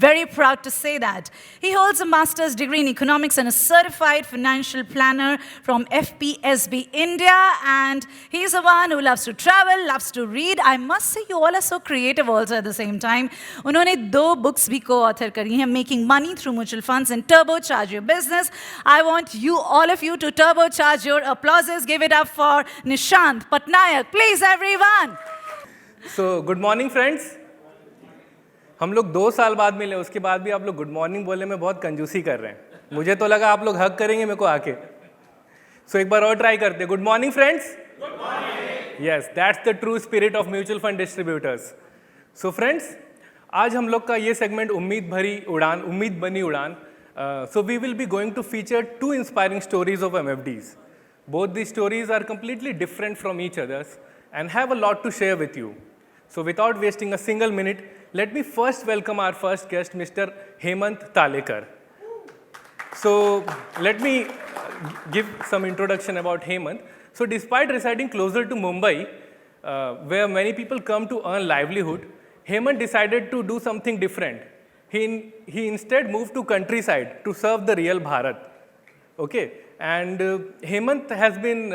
Very proud to say that. He holds a master's degree in economics and a certified financial planner from FPSB India. And he's the one who loves to travel, loves to read. I must say, you all are so creative also at the same time. उन्होंने 2 books भी co-author करी हैं, Making Money Through Mutual Funds and Turbocharge Your Business. I want you, all of you, to turbocharge your applauses. Give it up for Nishant Patnaik. Please, everyone. So, good morning, friends. हम लोग 2 साल बाद मिले, उसके बाद भी आप लोग गुड मॉर्निंग बोलने में बहुत कंजूसी कर रहे हैं. मुझे तो लगा आप लोग हग करेंगे मेरे को आके. सो एक बार और ट्राई करते हैं. Good morning friends. Good morning. Yes, that's the true spirit of mutual fund distributors. So friends, आज हम लोग का ये सेगमेंट उम्मीद बनी उड़ान. So we will be going to feature 2 inspiring stories of MFDs. Both these stories are completely different from each others and have a lot to share with you. So without wasting a single minute, let me first welcome our first guest, Mr. Hemant Talekar. So let me give some introduction about Hemant. So despite residing closer to Mumbai, where many people come to earn livelihood, Hemant decided to do something different. He instead moved to countryside to serve the real Bharat. Okay, and Hemant has been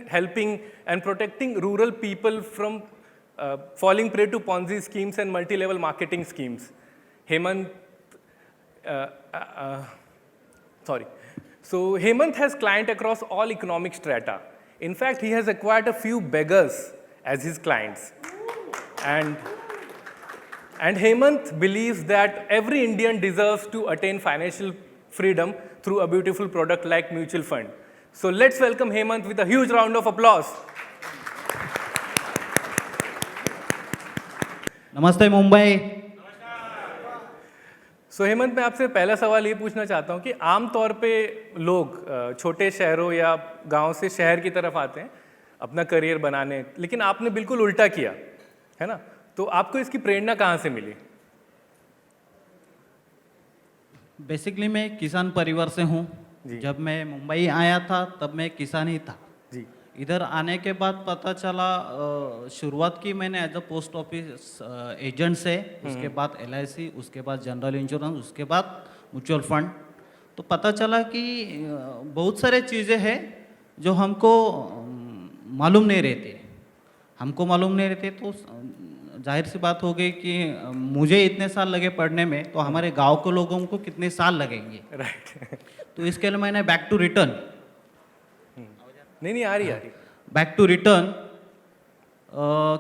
helping and protecting rural people from falling prey to Ponzi schemes and multi-level marketing schemes. So Hemant has clients across all economic strata. In fact, he has acquired a few beggars as his clients. And Hemant believes that every Indian deserves to attain financial freedom through a beautiful product like mutual fund. So let's welcome Hemant with a huge round of applause. नमस्ते Mumbai. So Hemant, मैं आपसे पहला सवाल ये पूछना चाहता हूँ कि आम तौर पे लोग छोटे शहरों या गांव से शहर की तरफ आते हैं अपना करियर बनाने, लेकिन आपने बिल्कुल उल्टा किया, है ना? तो आपको इसकी प्रेरणा कहाँ से मिली? बेसिकली मैं किसान परिवार से हूँ. जब मैं मुंबई आया था तब मैं किसान ही था. जी. इधर आने के बाद पता चला, शुरुआत की मैंने as a post office agent से, उसके बाद LIC, उसके बाद जनरल इंश्योरेंस, उसके बाद म्यूचुअल फंड. तो पता चला कि बहुत सारे चीज़ें हैं जो हमको मालूम नहीं रहते. तो जाहिर सी बात हो गई कि मुझे इतने साल लगे पढ़ने में, तो हमारे गांव के लोगों को कितने साल लगेंगे. राइट. तो इसके लिए मैंने बैक टू रिटर्न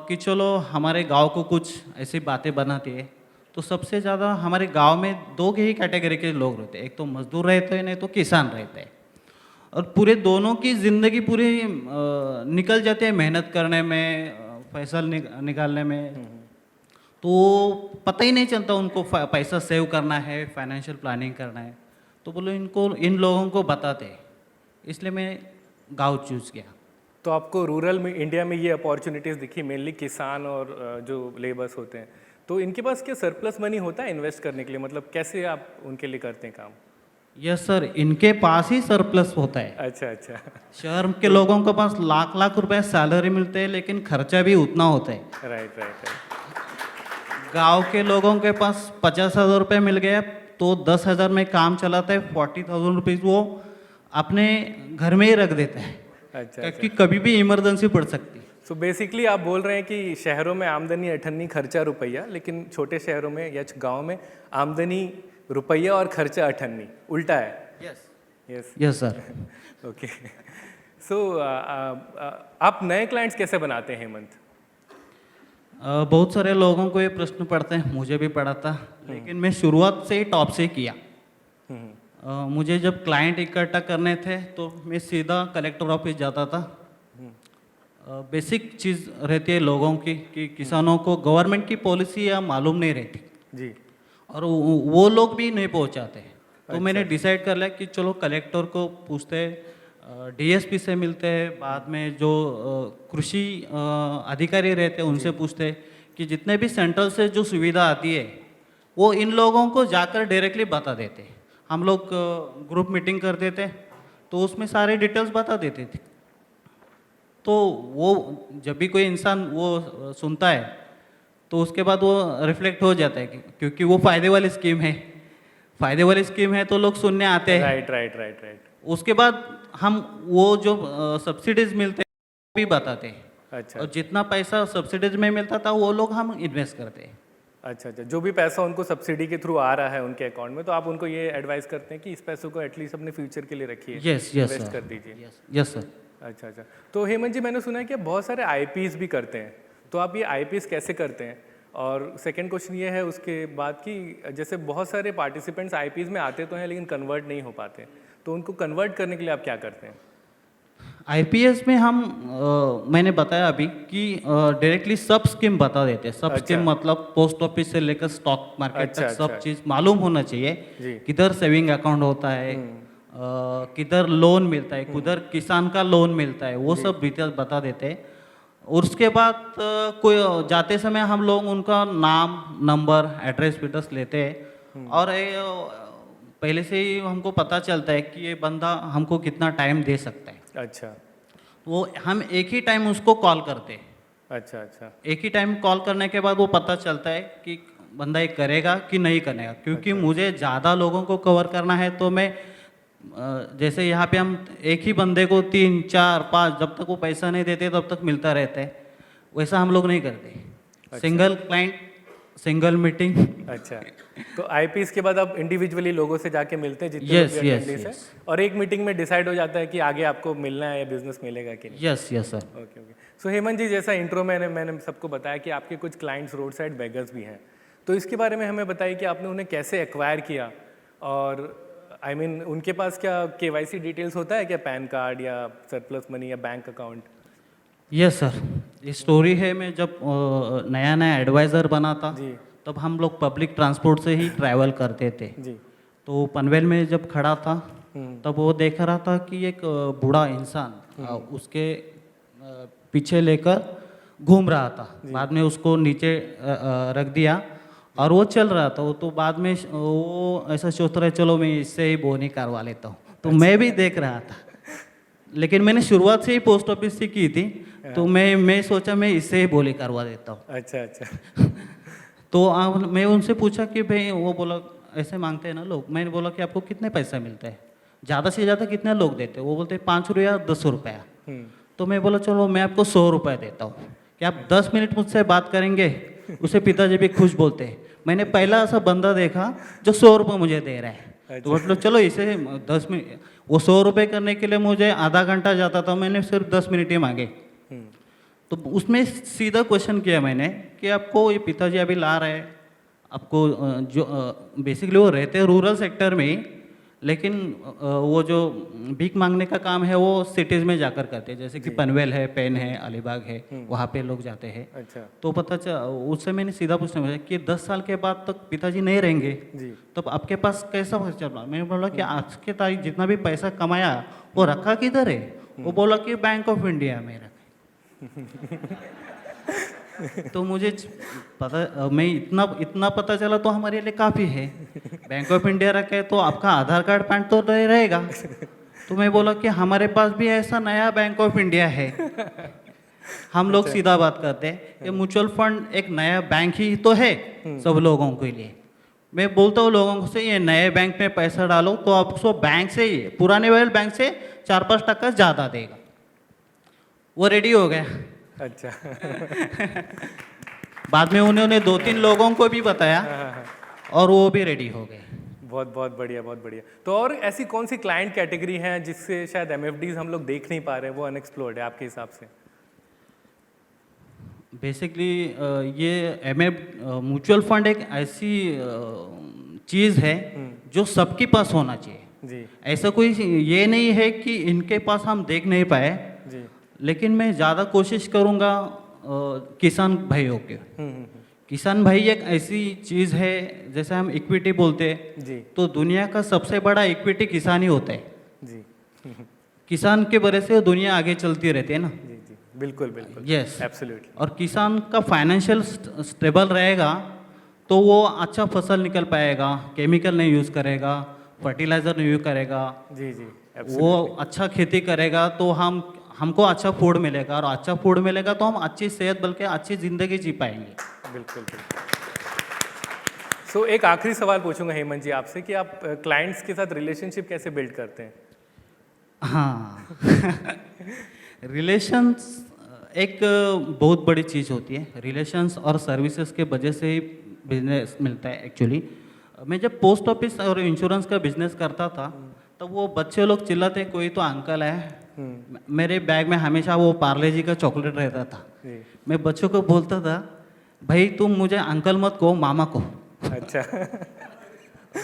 कि चलो हमारे गांव को कुछ ऐसी बातें बनाते हैं. तो सबसे ज़्यादा हमारे गांव में 2 ही कैटेगरी के लोग रहते हैं. एक तो मजदूर रहते हैं, नहीं तो किसान रहते हैं. और पूरे दोनों की ज़िंदगी पूरी निकल जाती है मेहनत करने में, पैसा निकालने में. तो पता ही नहीं चलता उनको पैसा सेव करना है, फाइनेंशियल प्लानिंग करना है. तो बोलो इन लोगों को बताते हैं, इसलिए मैं गांव चूज़ किया. तो आपको रूरल में इंडिया में ये अपॉर्चुनिटीज़ दिखी, मेनली किसान और जो लेबर्स होते हैं, तो इनके पास क्या सरप्लस मनी होता है इन्वेस्ट करने के लिए? मतलब कैसे आप उनके लिए करते हैं काम? यस सर, इनके पास ही सरप्लस होता है. अच्छा. शहर के लोगों के पास लाख रुपए सैलरी मिलते हैं, लेकिन खर्चा भी उतना होता है. राइट. गांव के लोगों के पास 50,000 रुपये मिल गया तो 10,000 में काम चलाता है. 40,000 रुपीज़ वो अपने घर में ही रख देता है. अच्छा. क्योंकि कभी भी इमरजेंसी पड़ सकती है. सो बेसिकली आप बोल रहे हैं कि शहरों में आमदनी अठन्नी, खर्चा रुपया, लेकिन छोटे शहरों में या गांव में आमदनी रुपया और खर्चा अठन्नी, उल्टा है. Yes sir. ओके. सो आप नए क्लाइंट्स कैसे बनाते हैं हेमंत? बहुत सारे लोगों को ये प्रश्न पड़ते हैं, मुझे भी पड़ा था, लेकिन मैं शुरुआत से ही टॉप से किया. मुझे जब क्लाइंट इकट्ठा करने थे तो मैं सीधा कलेक्टर ऑफिस जाता था. बेसिक चीज़ रहती है लोगों की कि किसानों को गवर्नमेंट की पॉलिसी या मालूम नहीं रहती जी, और वो लोग भी नहीं पहुंचाते. तो मैंने डिसाइड कर लिया कि चलो कलेक्टर को पूछते, DSP से मिलते हैं, बाद में जो कृषि अधिकारी रहते हैं उनसे पूछते कि जितने भी सेंट्रल से जो सुविधा आती है वो इन लोगों को जाकर डायरेक्टली बता देते. हम लोग ग्रुप मीटिंग करते थे तो उसमें सारे डिटेल्स बता देते थे. तो वो जब भी कोई इंसान वो सुनता है तो उसके बाद वो रिफ्लेक्ट हो जाता है क्योंकि वो फायदे वाली स्कीम है, फायदे वाली स्कीम है तो लोग सुनने आते हैं। Right right right right. उसके बाद हम वो जो सब्सिडीज मिलते हैं वो भी बताते हैं, अच्छा और जितना पैसा सब्सिडीज में मिलता था वो लोग हम इन्वेस्ट करते हैं। अच्छा अच्छा, जो भी पैसा उनको सब्सिडी के थ्रू आ रहा है उनके अकाउंट में, तो आप उनको ये एडवाइस करते हैं कि इस पैसों को एटलीस्ट अपने फ्यूचर के लिए रखिए, यस यस इन्वेस्ट सर, कर दीजिए। Yes sir. अच्छा अच्छा। तो हेमंत जी, मैंने सुना है कि आप बहुत सारे आईपीएस भी करते हैं, तो आप ये आईपीएस कैसे करते हैं? और सेकंड क्वेश्चन ये है उसके बाद कि जैसे बहुत सारे पार्टिसिपेंट्स आईपीएस में आते तो हैं लेकिन कन्वर्ट नहीं हो पाते, तो उनको कन्वर्ट करने के लिए आप क्या करते हैं? आईपीएस में हम मैंने बताया अभी कि डायरेक्टली सब स्कीम बता देते हैं। सब अच्छा। स्कीम मतलब पोस्ट ऑफिस से लेकर स्टॉक मार्केट अच्छा, तक सब अच्छा। चीज़ मालूम होना चाहिए। जी। किधर सेविंग अकाउंट होता है, किधर लोन मिलता है, किधर किसान का लोन मिलता है, वो सब डिटेल बता देते हैं। और उसके बाद कोई जाते समय हम लोग उनका नाम, नंबर, एड्रेस विड्रेस लेते हैं, और पहले से ही हमको पता चलता है कि ये बंदा हमको कितना टाइम दे सकता है। अच्छा वो हम एक ही टाइम उसको कॉल करते हैं। अच्छा अच्छा एक ही टाइम कॉल करने के बाद वो पता चलता है कि बंदा ये करेगा कि नहीं करेगा, क्योंकि मुझे ज़्यादा लोगों को कवर करना है। तो मैं जैसे यहाँ पे हम एक ही बंदे को 3, 4, 5 जब तक वो पैसा नहीं देते तब तक मिलता रहता है, वैसा हम लोग नहीं करते। Single client, single meeting. अच्छा। तो आईपीएस के बाद आप इंडिविजुअली लोगों से जाके मिलते हैं जितने Yes, लोग भी yes, attendees हैं, yes. और एक मीटिंग में डिसाइड हो जाता है कि आगे आपको मिलना है या बिजनेस मिलेगा कि नहीं? Yes yes sir. Okay okay. So Hemant ji, जैसा इंट्रो में मैंने सबको बताया कि आपके कुछ क्लाइंट्स रोड साइड बेगर्स भी हैं, तो इसके बारे में हमें बताइए कि आपने उन्हें कैसे एक्वायर किया, और आई मीन उनके पास क्या केवाईसी डिटेल्स होता है क्या, पैन कार्ड या सरप्लस मनी या बैंक अकाउंट? यस सर, ये स्टोरी है। मैं जब नया नया एडवाइज़र बना था जी तब हम लोग पब्लिक ट्रांसपोर्ट से ही ट्रैवल करते थे। जी। तो पनवेल में जब खड़ा था तब वो देख रहा था कि एक बूढ़ा इंसान उसके पीछे लेकर घूम रहा था। बाद में उसको नीचे रख दिया और वो चल रहा था। वो तो बाद में वो ऐसा सोच रहा है चलो मैं इससे ही बोनी करवा लेता हूँ। तो मैं भी देख रहा था, लेकिन मैंने शुरुआत से ही पोस्ट ऑफिस से की थी, तो मैं सोचा मैं इससे ही बोली करवा देता हूँ। अच्छा अच्छा। तो मैं उनसे पूछा कि भाई, वो बोला ऐसे मांगते हैं ना लोग। मैंने बोला कि आपको कितने पैसा मिलता है, ज़्यादा से ज़्यादा कितने लोग देते हैं? वो बोलते 5 रुपया 10 रुपया। तो मैं बोला चलो मैं आपको 100 रुपये देता हूँ कि आप 10 मिनट मुझसे बात करेंगे। उसे पिताजी भी खुश बोलते हैं। मैंने पहला ऐसा बंदा देखा जो 100 रुपये मुझे दे रहा है। तो मतलब चलो इसे 10 मिनट, वो 100 रुपये करने के लिए मुझे आधा घंटा जाता था, मैंने सिर्फ 10 मिनट ही मांगे। तो उसमें सीधा क्वेश्चन किया मैंने कि आपको ये पिताजी अभी ला रहे हैं, आपको जो बेसिकली वो रहते हैं रूरल सेक्टर में ही, लेकिन वो जो भीख मांगने का काम है वो सिटीज़ में जाकर करते हैं, जैसे कि पनवेल है, पेन है, अलीबाग है, वहाँ पे लोग जाते हैं। अच्छा तो पता चला, उससे मैंने सीधा पूछना कि 10 साल के बाद तक पिताजी नहीं रहेंगे जी। तब आपके पास कैसा पैसा चल रहा? मैंने बोला कि आज के तारीख जितना भी पैसा कमाया वो रखा किधर है? वो बोला कि बैंक ऑफ इंडिया में रखा। तो मुझे पता, मैं इतना पता चला तो हमारे लिए काफ़ी है। बैंक ऑफ इंडिया रखे तो आपका आधार कार्ड पैन तो रहेगा। तो मैं बोला कि हमारे पास भी ऐसा नया बैंक ऑफ इंडिया है। हम लोग सीधा बात करते हैं, ये म्यूचुअल फंड एक नया बैंक ही तो है सब लोगों के लिए। मैं बोलता हूँ लोगों से ये नए बैंक में पैसा डालो तो आपको बैंक से ही, पुराने वाले बैंक से 4-5% ज़्यादा देगा। वो रेडी हो गया। अच्छा। बाद में उन्होंने 2-3 लोगों को भी बताया और वो भी रेडी हो गए। बहुत बहुत बढ़िया, बहुत बढ़िया। तो और ऐसी कौन सी क्लाइंट कैटेगरी है जिससे शायद एमएफडीज हम लोग देख नहीं पा रहे हैं, वो अनएक्सप्लोर्ड है आपके हिसाब से? बेसिकली ये म्यूचुअल फंड एक ऐसी चीज़ है जो सबके पास होना चाहिए जी ऐसा कोई ये नहीं है कि इनके पास हम देख नहीं पाए। जी। लेकिन मैं ज़्यादा कोशिश करूँगा किसान भाइयों के। किसान भाई एक ऐसी चीज़ है, जैसे हम इक्विटी बोलते हैं जी तो दुनिया का सबसे बड़ा इक्विटी किसान ही होता है। जी किसान के वजह से दुनिया आगे चलती रहती है ना। जी जी, बिल्कुल बिल्कुल, यस एब्सोल्युटली। और किसान का फाइनेंशियल स्टेबल रहेगा तो वो अच्छा फसल निकल पाएगा, केमिकल नहीं यूज़ करेगा, फर्टिलाइज़र नहीं यूज़ करेगा, जी जी, वो अच्छा खेती करेगा तो हमको अच्छा फूड मिलेगा, और अच्छा फूड मिलेगा तो हम अच्छी सेहत बल्कि अच्छी ज़िंदगी जी पाएंगे। बिल्कुल बिल्कुल। सो एक आखिरी सवाल पूछूंगा हेमंत जी आपसे कि आप क्लाइंट्स के साथ रिलेशनशिप कैसे बिल्ड करते हैं? हाँ रिलेशंस एक बहुत बड़ी चीज़ होती है। रिलेशंस और सर्विसेज के वजह से ही बिजनेस मिलता है एक्चुअली। मैं जब पोस्ट ऑफिस और इंश्योरेंस का बिजनेस करता था तब वो बच्चे लोग चिल्लाते कोई तो अंकल है। मेरे बैग में हमेशा वो पार्ले जी का चॉकलेट रहता था। जी। मैं बच्चों को बोलता था भाई तुम मुझे अंकल मत कहो, मामा कहो। अच्छा।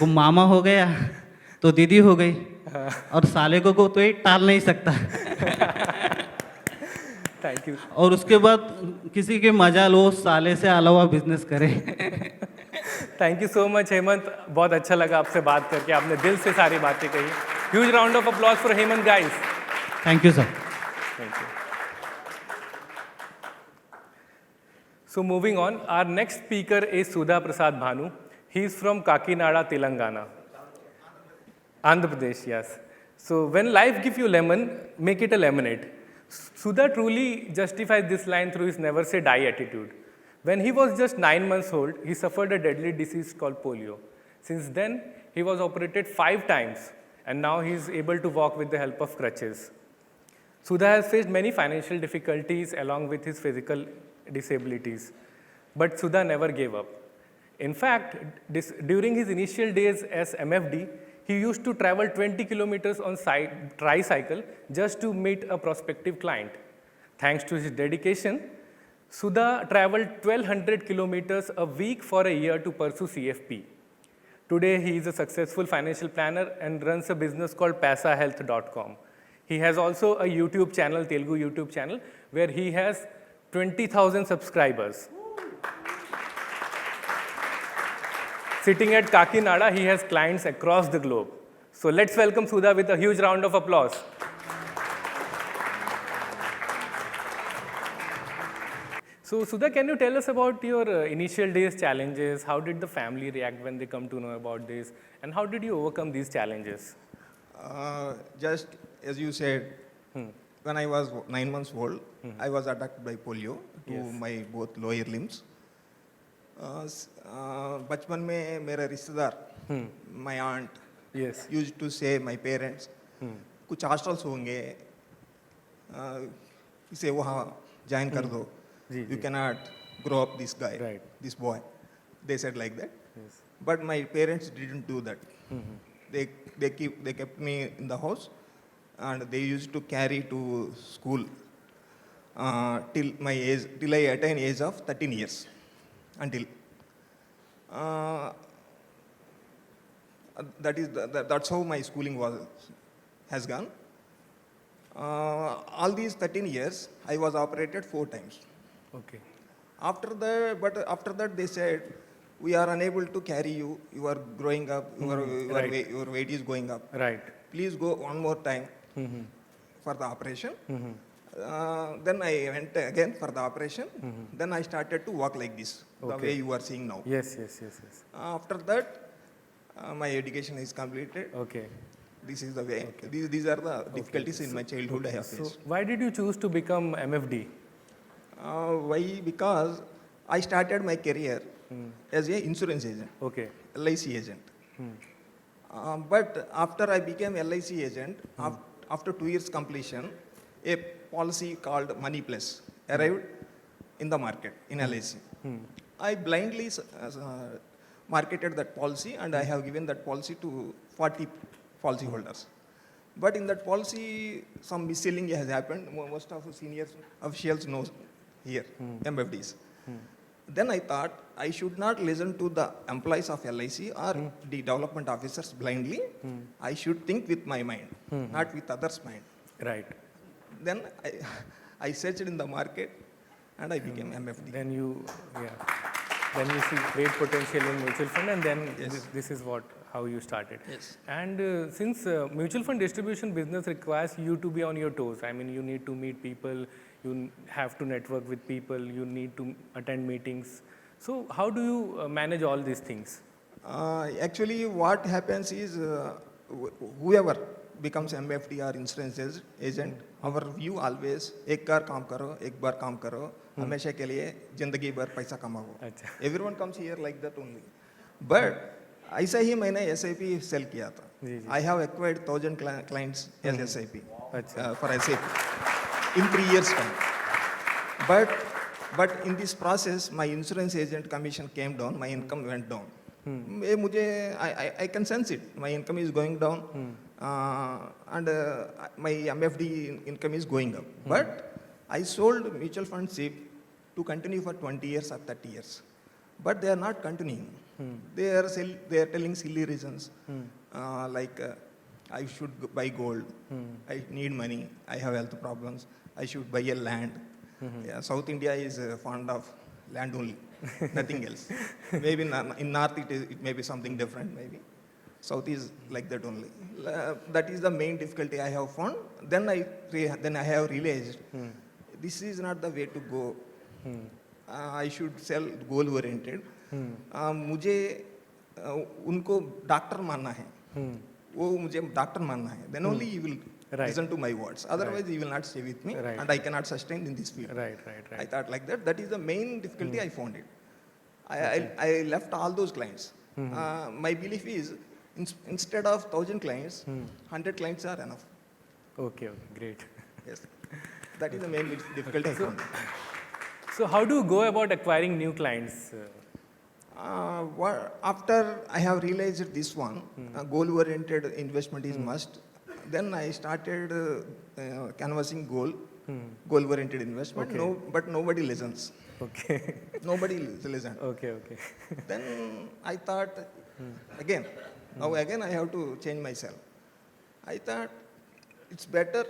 वो मामा हो गया तो दीदी हो गई, और साले को तो ये टाल नहीं सकता। Thank you. और उसके बाद किसी के मजाल हो साले से अलावा बिजनेस करे। Thank you so much Hemant, बहुत अच्छा लगा आपसे बात करके, आपने दिल से सारी बातें कही। Huge round of applause for Hemant guys. Thank you sir. Thank you. So moving on, our next speaker is Sudha Prasad Bhanu. He is from Kakinada, Telangana. Andhra Pradesh, yes. So when life gives you lemon, make it a lemonade. Sudha truly justifies this line through his never say die attitude. When he was just 9 months old, he suffered a deadly disease called polio. Since then, he was operated 5 times, and now he is able to walk with the help of crutches. Sudha has faced many financial difficulties along with his physical disabilities, but Sudha never gave up. In fact, during his initial days as MFD, he used to travel 20 kilometers on tricycle just to meet a prospective client. Thanks to his dedication, Sudha traveled 1200 kilometers a week for a year to pursue CFP. Today, he is a successful financial planner and runs a business called PaisaHealth.com. He has also a YouTube channel, Telugu YouTube channel, where he has 20,000 subscribers. Sitting at Kakinada, he has clients across the globe. So let's welcome Sudha with a huge round of applause. So Sudha, can you tell us about your initial days challenges? How did the family react when they come to know about this? And how did you overcome these challenges? Just as you said, when I was 9 months old, I was attacked by polio to Yes. my both lower limbs. बचपन में मेरे रिश्तेदार, my aunt Yes. used to say my parents, कुछ hostels होंगे, इसे वहाँ join कर दो. जी, You ji. cannot grow up this guy, Right. this boy. They said like that. Yes. But my parents didn't do that. They kept me in the house, and they used to carry to school till I attain age of 13 years. Until that's how my schooling has gone. All these 13 years, I was operated 4 times. Okay. After that, they said, we are unable to carry you. You are growing up. Right. Your weight is going up. Right. Please go one more time for the operation. Then I went again for the operation. Then I started to walk like this, the Okay. way you are seeing now. Yes, yes, yes, yes. After that, my education is completed. Okay. This is the way. These are the difficulties in my childhood I have So faced. why did you choose to become MFD? Why? Because I started my career as an insurance agent, Okay. LIC agent. But after I became LIC agent, after 2 years completion, a policy called Money Plus arrived in the market in LIC. I blindly marketed that policy, and I have given that policy to 40 policyholders. But in that policy, some misselling has happened. Most of the senior officials know here, MFDs. Then I thought I should not listen to the employees of LIC or the development officers blindly. I should think with my mind, not with others' mind. Right. Then I searched in the market and I became MFD. Then you see great potential in mutual fund, and then Yes. this is how you started. Yes. And since mutual fund distribution business requires you to be on your toes, I mean, you need to meet people, you have to network with people, you need to attend meetings. So how do you manage all these things? Actually, what happens is whoever becomes MFD or insurance agent, our view always एक बार काम करो, हमेशा के लिए जिंदगी भर पैसा कमाओ. अच्छा. Everyone comes here like that only. But ऐसा ही मैंने SAP सेल किया था. जी, जी. I have acquired 1,000 clients as SAP अच्छा. for SAP in 3 years time. But in this process, my insurance agent commission came down, my income went down. ये मुझे I can sense it. My income is going down, and my MFD income is going up. But I sold mutual fund SIP to continue for 20 years or 30 years. But they are not continuing. They are telling silly reasons, like I should buy gold, I need money, I have health problems, I should buy a land. Yeah, South India is fond of land only, nothing else. Maybe in North it may be something different, maybe. South is like that only. That is the main difficulty I have found. Then I have realized this is not the way to go. I should sell goal oriented. मुझे उनको doctor मानना है, वो मुझे doctor मानना है. Then only you will listen to my words. Otherwise, you will not stay with me, and I cannot sustain in this field. Right. I thought like that. That is the main difficulty I found it. I left all those clients. My belief is instead of 1,000 clients, 100 clients are enough. Okay, great. Yes, that is the main difficulty I found. So how do you go about acquiring new clients? After I have realized this one, goal-oriented investment is must. Then I started canvassing goal-oriented investment. Okay. No, but nobody listens. Okay. Nobody listens. Okay. Then I thought, again I have to change myself. I thought it's better.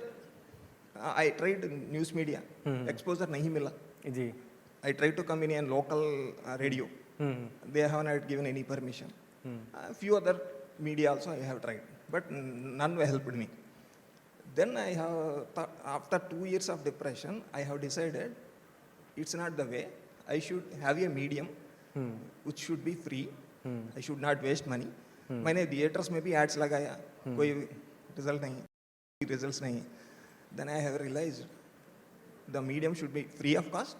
I tried news media. Exposure nahi mila. जी. I tried to come in a local radio. They have not given any permission. A few other media also I have tried, but none helped me. Then I have after 2 years of depression, I have decided it's not the way. I should have a medium which should be free. I should not waste money. मैंने theatres में भी ads लगाया, कोई results नहीं. Then I have realized the medium should be free of cost,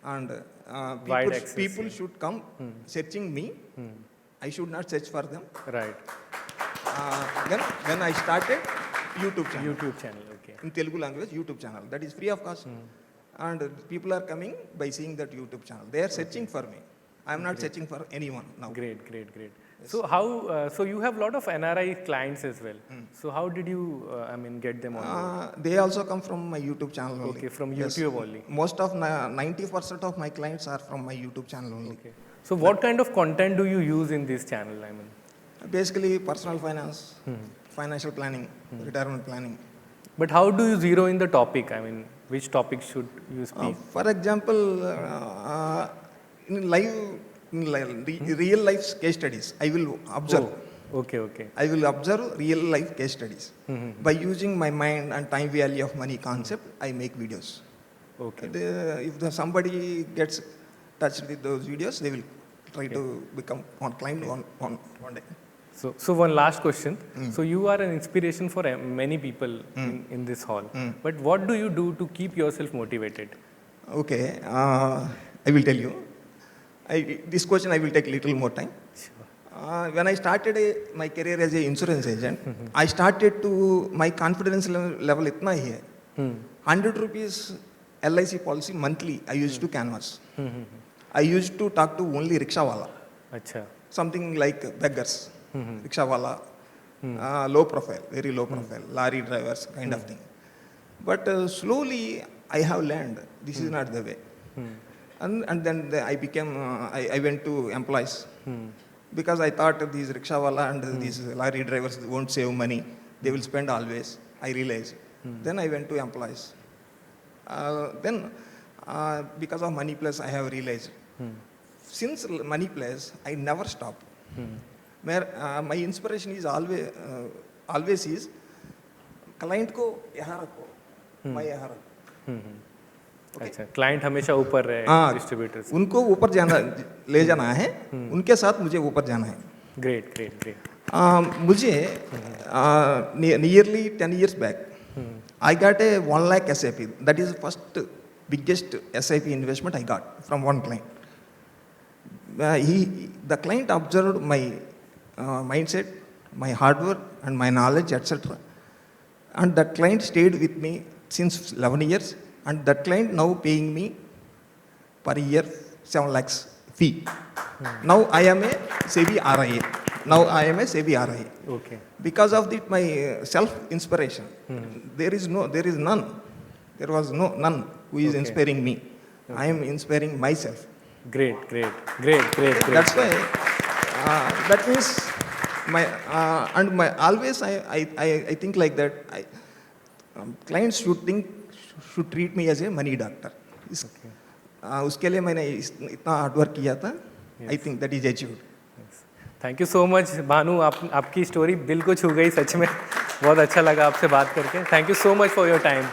and people should come searching me. I should not search for them. Right. Then I started YouTube channel. Okay. In Telugu language, YouTube channel. That is free of cost. And people are coming by seeing that YouTube channel. They are searching for me. I am not searching for anyone now. Great. Yes. So how? So you have a lot of NRI clients as well. So how did you, get them on board? They also come from my YouTube channel only. Okay, from Yes. YouTube only. Most of 90% of my clients are from my YouTube channel only. Okay. So what kind of content do you use in this channel? Basically, personal finance, financial planning, retirement planning. But how do you zero in the topic? Which topic should you speak? For example, in real life case studies, I will observe. Oh, okay. I will observe real life case studies. By using my mind and time value of money concept, I make videos. Okay. If somebody gets touched with those videos, they will try to become one client one day. So one last question. So you are an inspiration for many people in this hall. But what do you do to keep yourself motivated? Okay, I will tell you. This question I will take little more time. When I started my career as an insurance agent, I started to, my confidence level itna hi hai. 100 rupees LIC policy monthly I used to canvass. I used to talk to only rickshawala. Achha. Something like beggars, rickshawala, low profile, very low profile, lorry drivers kind of thing. But slowly I have learned this is not the way. And then I became, I went to employees. Because I thought these rickshawala and these lorry drivers won't save money. They will spend always. I realized. Then I went to employees. Then because of Money Plus, I have realized. Since Money Plus, I never stop. My inspiration is always is client को यहाँ रखो, मैं यहाँ रखो. अच्छा, client हमेशा ऊपर रहे डिस्ट्रीब्यूटर से. उनको ऊपर ले जाना है, उनके साथ मुझे ऊपर जाना है. ग्रेट. मुझे nearly 10 years back, I got a 1 lakh SIP. That is the first biggest SIP investment I got from one client. The client observed my mindset, my hard work, and my knowledge, etc. And that client stayed with me since 11 years, and that client now paying me per year 7 lakhs fee. Now I am a SEBI RIA. Okay. Because of my self-inspiration, there was none who is Okay. inspiring me. I am inspiring myself. Great. That's why, that means always I think like that. Clients should treat me as a money doctor. उसके लिए मैंने इतना hard work किया था. I think that is achieved. Thank you so much Bhanu, आपकी story दिल को छू गई सच में. बहुत अच्छा लगा आपसे बात करके. Thank you so much for your time.